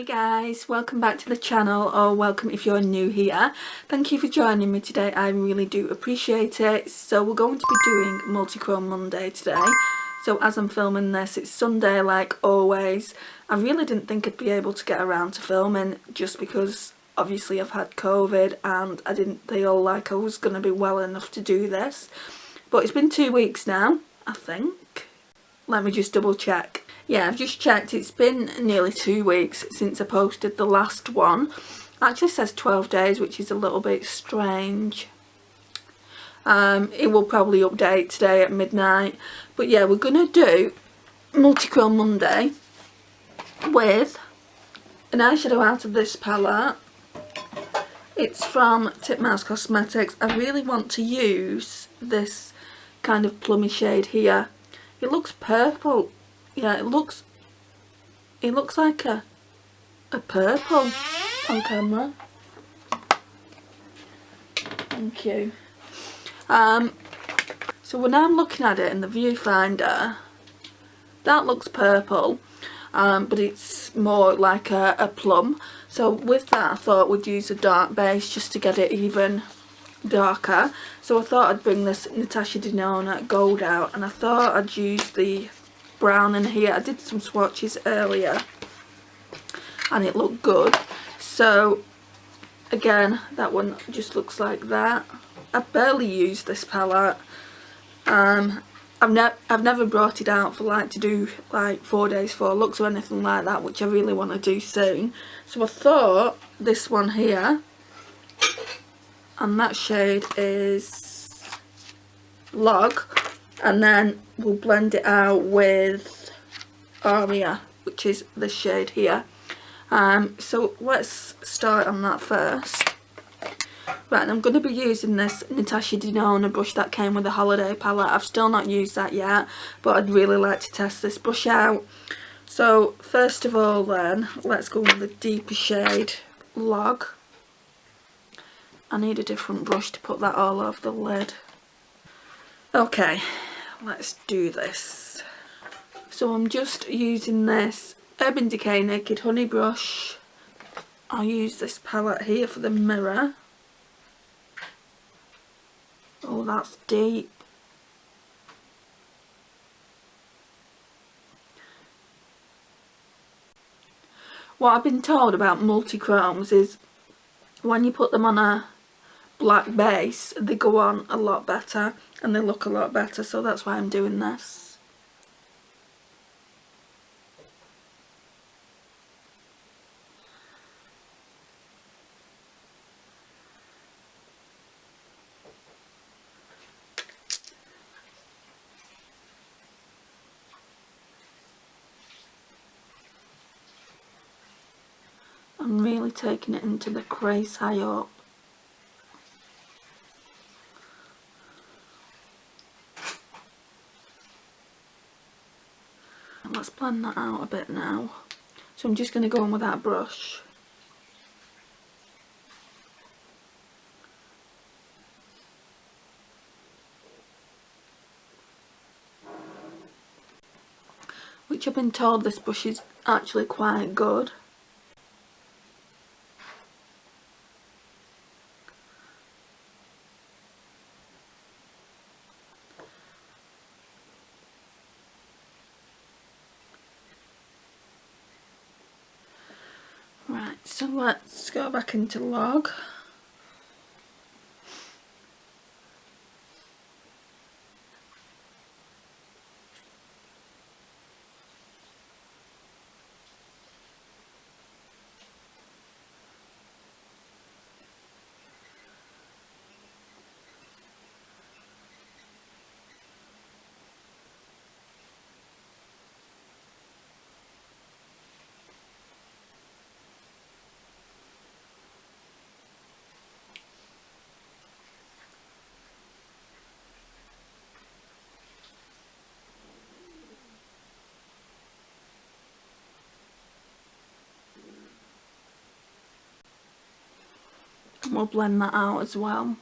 Hey guys, welcome back to the channel, or welcome if you're new here. Thank you for joining me today, I really do appreciate it. So we're going to be doing Multichrome Monday today. So as I'm filming this, it's Sunday like always. I really didn't think I'd be able to get around to filming just because obviously I've had COVID and I didn't feel like I was going to be well enough to do this. But it's been 2 weeks now, I think. Let me just double check. Yeah, I've just checked, it's been nearly 2 weeks since I posted the last one. It actually says 12 days, which is a little bit strange. It will probably update today at midnight. But yeah, we're going to do Multichrome Monday with an eyeshadow out of this palette. It's from Titmouse Cosmetics. I really want to use this kind of plummy shade here. It looks purple. Yeah, it looks like a purple on camera. Thank you. So when I'm looking at it in the viewfinder, that looks purple, but it's more like a plum. So with that I thought we'd use a dark base just to get it even darker. So I thought I'd bring this Natasha Denona gold out, and I thought I'd use the brown in here. I did some swatches earlier and it looked good. So again, that one just looks like that. I barely used this palette. I've never brought it out for like to do like 4 days 4 looks or anything like that, which I really want to do soon. So I thought this one here, and that shade is Log, and then we'll blend it out with Aria, which is the shade here. So let's start on that first. Right, and I'm going to be using this Natasha Denona brush that came with the holiday palette. I've still not used that yet, but I'd really like to test this brush out. So first of all then, let's go with the deeper shade Log. I need a different brush to put that all over the lid. Okay, let's do this. So I'm just using this Urban Decay Naked Honey brush. I'll use this palette here for the mirror. Oh, that's deep. What I've been told about Multichromes is when you put them on a black base, they go on a lot better and they look a lot better, so that's why I'm doing this. I'm really taking it into the crease high up. Let's blend that out a bit now. So I'm just going to go in with that brush. Which I've been told this brush is actually quite good. Right, so let's go back into Log. And we'll blend that out as well.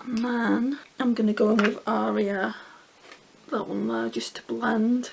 And then I'm going to go in with Aria, that one there, just to blend.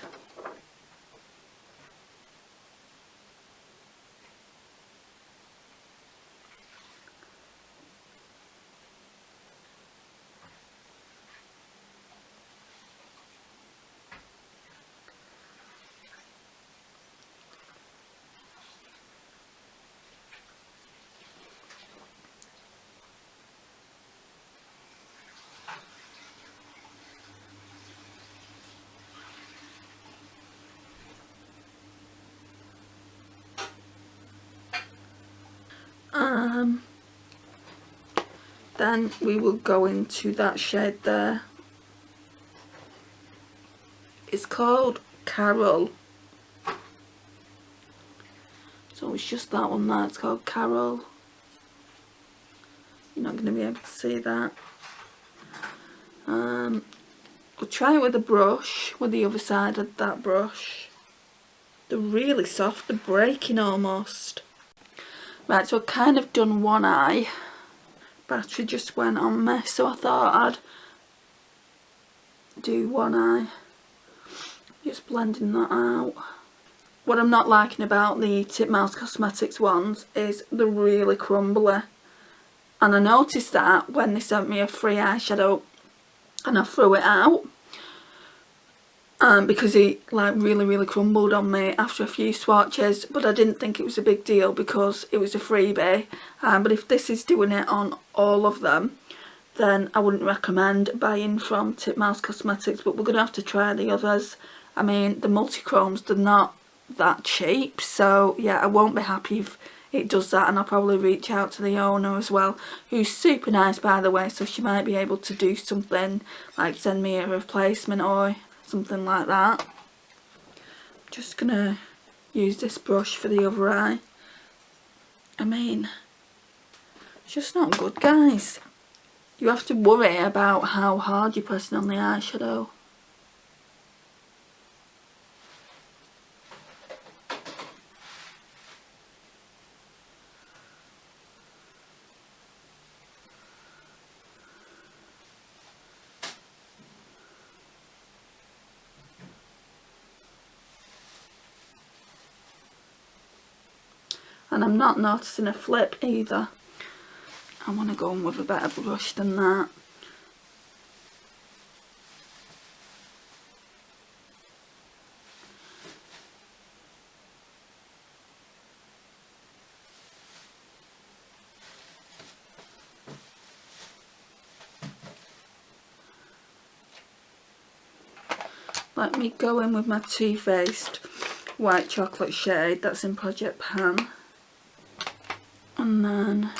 Then we will go into that shade there. It's called Carol. So it's just that one there, it's called Carol. You're not going to be able to see that. We'll try it with a brush, with the other side of that brush. They're really soft, they're breaking almost. Right, so I've kind of done one eye. Battery just went on me, so I thought I'd do one eye. Just blending that out. What I'm not liking about the Titmouse Cosmetics ones is they're really crumbly. And I noticed that when they sent me a free eyeshadow and I threw it out. Because it like really crumbled on me after a few swatches, but I didn't think it was a big deal because it was a freebie. But if this is doing it on all of them, then I wouldn't recommend buying from Titmouse Cosmetics, but we're going to have to try the others. I mean, the Multichromes, they're not that cheap, so yeah, I won't be happy if it does that, and I'll probably reach out to the owner as well, who's super nice by the way, so she might be able to do something, like send me a replacement or something like that. I'm just gonna use this brush for the other eye. I mean, it's just not good, guys. You have to worry about how hard you're pressing on the eyeshadow. And I'm not noticing a flip either. I want to go in with a better brush than that. Let me go in with my Too Faced white chocolate shade that's in Project Pan. And then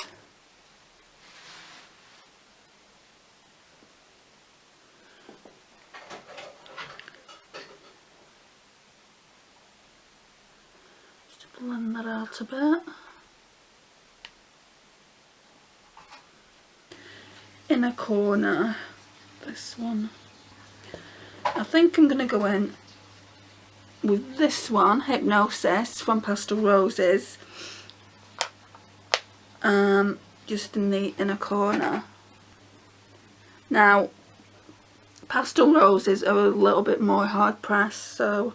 just blend that out a bit. In a corner, this one. I think I'm going to go in with this one, Hypnosis from Pastel Roses. Just in the inner corner. Now, Pastel Roses are a little bit more hard pressed, so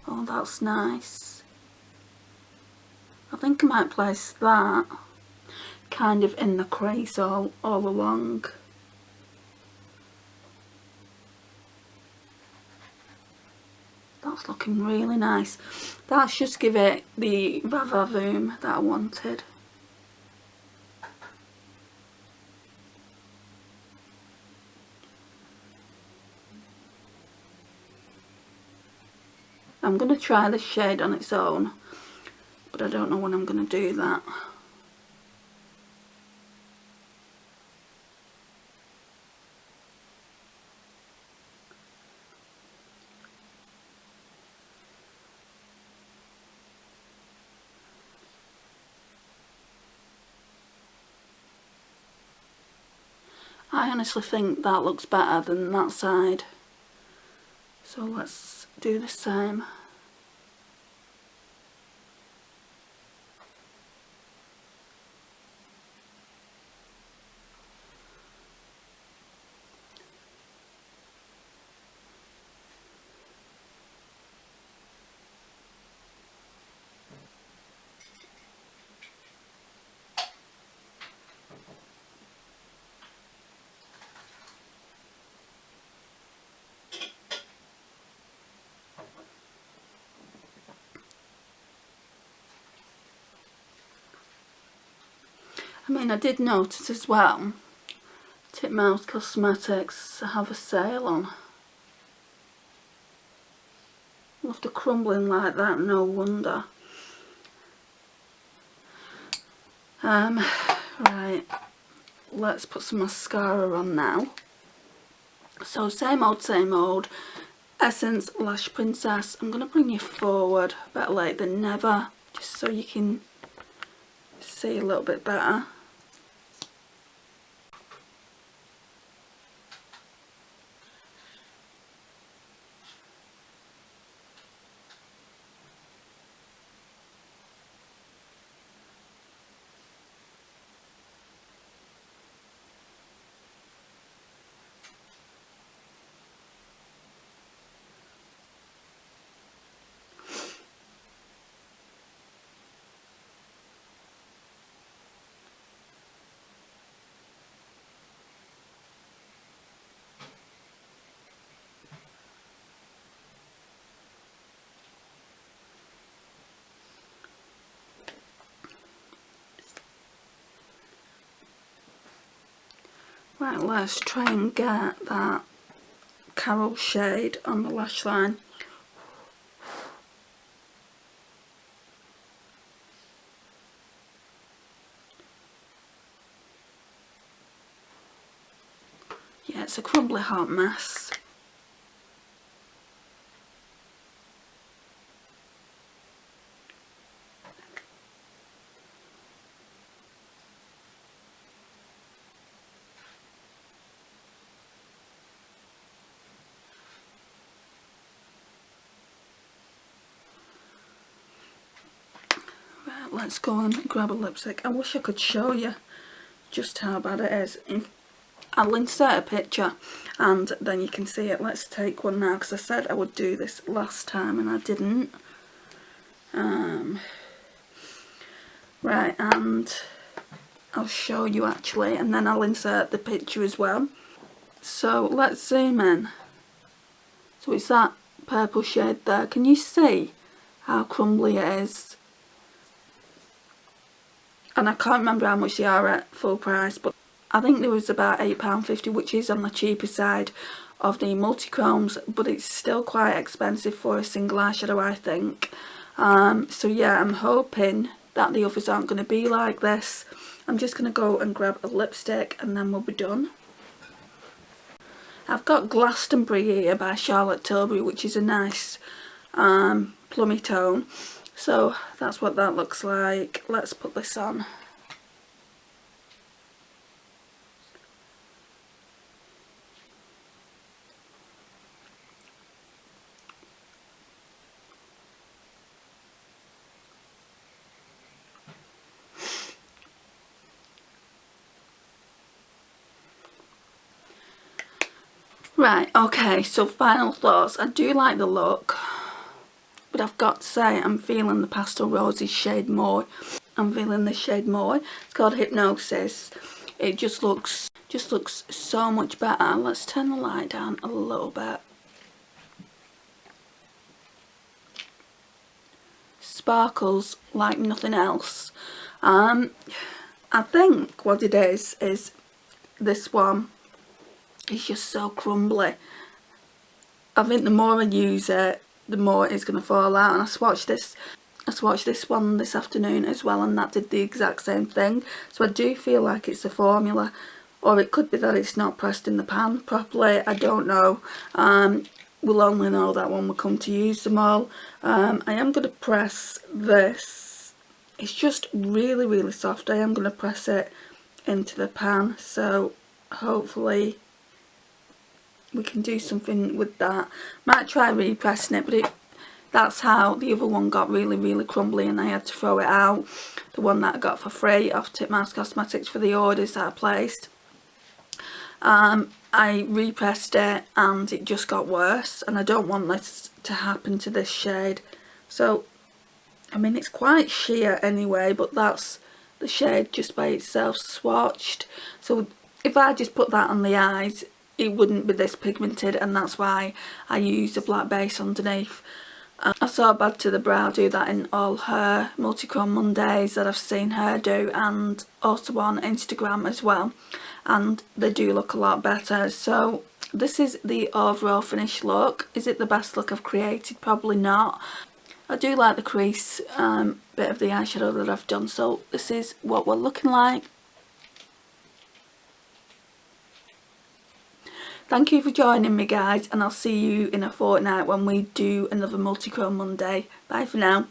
oh, that's nice. I think I might place that kind of in the crease all along. That's looking really nice. That should give it the va-va-voom that I wanted. I'm going to try this shade on its own, but I don't know when I'm going to do that. I honestly think that looks better than that side. So let's do the same. I mean, I did notice as well, Titmouse Cosmetics have a sale on. After crumbling like that, no wonder. Right, let's put some mascara on now. So same old, Essence Lash Princess. I'm going to bring you forward, better late than never, just so you can see a little bit better. Right, let's try and get that Carol shade on the lash line. Yeah, it's a crumbly hot mess. Right, let's go and grab a lipstick. I wish I could show you just how bad it is. I'll insert a picture and then you can see it. Let's take one now, because I said I would do this last time and I didn't. Right, and I'll show you actually, and then I'll insert the picture as well. So let's zoom in. So it's that purple shade there. Can you see how crumbly it is? And I can't remember how much they are at full price, but I think there was about £8.50, which is on the cheaper side of the Multichromes, but it's still quite expensive for a single eyeshadow, I think. So yeah, I'm hoping that the others aren't going to be like this. I'm just going to go and grab a lipstick and then we'll be done. I've got Glastonbury here by Charlotte Tilbury, which is a nice plummy tone. So that's what that looks like. Let's put this on. Right, okay, so final thoughts. I do like the look, but I've got to say I'm feeling the Pastel Roses shade more. I'm feeling this shade more. It's called Hypnosis. It just looks so much better. Let's turn the light down a little bit. Sparkles like nothing else. I think what it is this one is just so crumbly. I think the more I use it, the more it's going to fall out. And I swatched this one this afternoon as well, and that did the exact same thing. So I do feel like it's a formula, or it could be that it's not pressed in the pan properly. I don't know. We'll only know that when we come to use them all. I am going to press this. It's just really, really soft. I am going to press it into the pan, so hopefully we can do something with that. Might try repressing it, but that's how the other one got really, really crumbly and I had to throw it out. The one that I got for free off Titmouse Cosmetics for the orders that I placed. I repressed it and it just got worse, and I don't want this to happen to this shade. So, I mean, it's quite sheer anyway, but that's the shade just by itself swatched. So if I just put that on the eyes, it wouldn't be this pigmented, and that's why I used a black base underneath. I saw Bad to the Brow do that in all her Multichrome Mondays that I've seen her do, and also on Instagram as well, and they do look a lot better. So this is the overall finished look. Is it the best look I've created? Probably not. I do like the crease bit of the eyeshadow that I've done, so this is what we're looking like. Thank you for joining me, guys, and I'll see you in a fortnight when we do another Multichrome Monday. Bye for now.